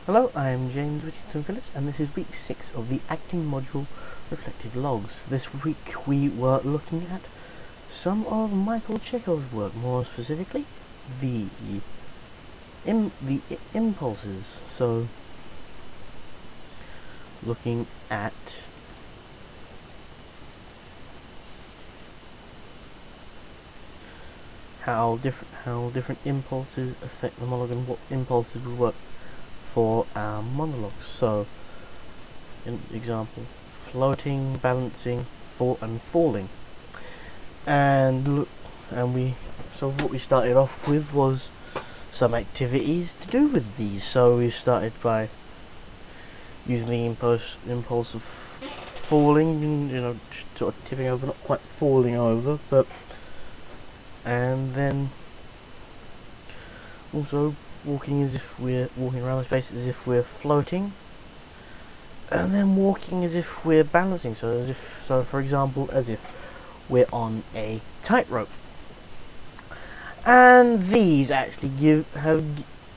Hello, I'm James Whittington-Phillips, and this is week 6 of the acting module Reflective Logs. This week we were looking at some of Michael Chekhov's work, more specifically the impulses. So, looking at how different impulses affect the monologue and what impulses would work for our monologues. So, in example, floating, balancing, falling, and what we started off with was some activities to do with these. So we started by using the impulse of falling, just sort of tipping over, not quite falling over, and then also walking as if we're walking around the space as if we're floating, and then walking as if we're balancing. So for example, as if we're on a tightrope. And these actually have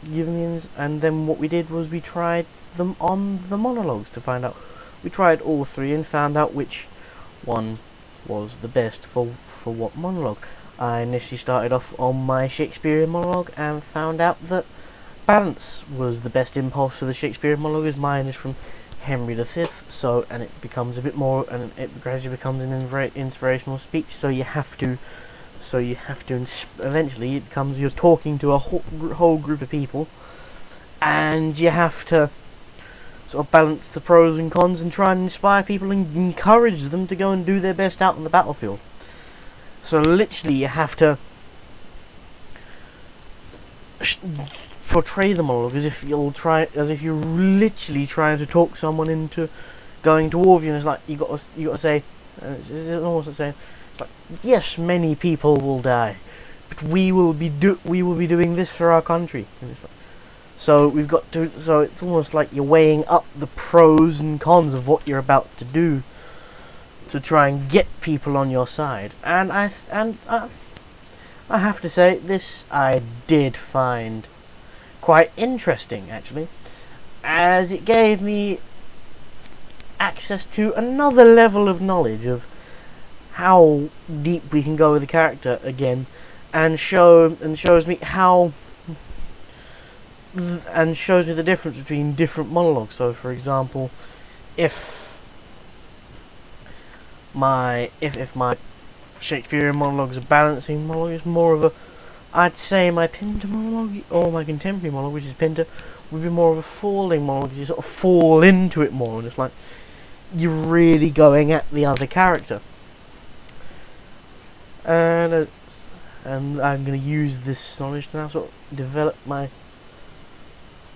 given me, and then what we did was we tried them on the monologues to find out. We tried all three and found out which one was the best for what monologue. I initially started off on my Shakespearean monologue and found out that balance was the best impulse for the Shakespearean monologue, as mine is from Henry V. So, and it becomes a bit more, and it gradually becomes an very inspirational speech. So you have to eventually it comes, you're talking to a whole group of people, and you have to sort of balance the pros and cons and try and inspire people and encourage them to go and do their best out on the battlefield. So literally you have to portray the monologue as if you're literally trying to talk someone into going to war with you. And it's like you got to say, it's almost like saying, it's like, yes, many people will die, but we will be doing this for our country. And it's like, so we've got to. So it's almost like you're weighing up the pros and cons of what you're about to do to try and get people on your side. And I have to say, this I did find quite interesting, actually, as it gave me access to another level of knowledge of how deep we can go with the character again, and shows me the difference between different monologues. So, for example, if my Shakespearean monologue is a balancing monologue, it's more of a, I'd say my Pinter monologue, or my contemporary monologue, which is Pinter, would be more of a falling monologue. You sort of fall into it more, and it's like you're really going at the other character. And I'm going to use this knowledge to now sort of develop my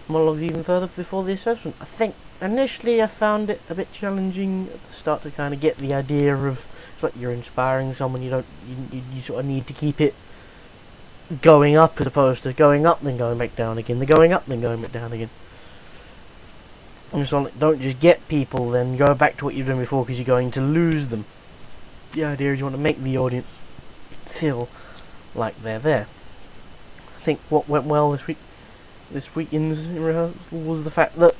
monologues even further before the assessment. I think initially I found it a bit challenging at the start to kind of get the idea of, it's like you're inspiring someone, you sort of need to keep it going up as opposed to going up then going back down again, the going up then going back down again. And so like, don't just get people then go back to what you've done before, because you're going to lose them. The idea is you want to make the audience feel like they're there. I think what went well this week in rehearsal was the fact that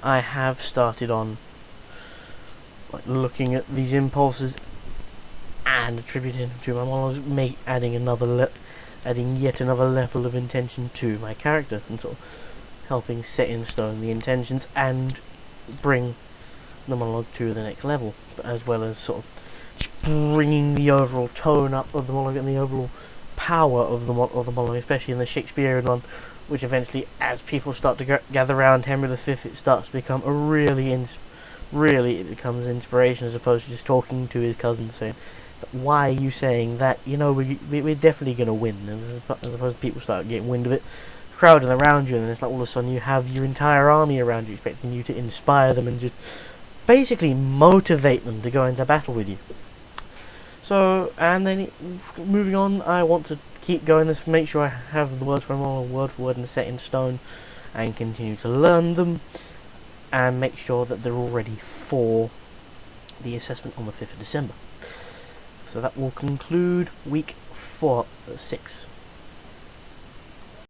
I have started on looking at these impulses and attributing them to my monologues, adding yet another level of intention to my character, and sort of helping set in stone the intentions and bring the monologue to the next level, as well as sort of bringing the overall tone up of the monologue and the overall power of the monologue, especially in the Shakespearean one, which eventually, as people start to gather around Henry V, it starts to become a really it becomes inspiration, as opposed to just talking to his cousin saying, why are you saying that? We're definitely going to win. And as opposed to people start getting wind of it, crowding around you, and then it's like all of a sudden you have your entire army around you expecting you to inspire them and just basically motivate them to go into battle with you. So, and then moving on, I want to keep going this, make sure I have the words for them all word for word and set in stone, and continue to learn them, and make sure that they're all ready for the assessment on the 5th of December. So that will conclude week 6.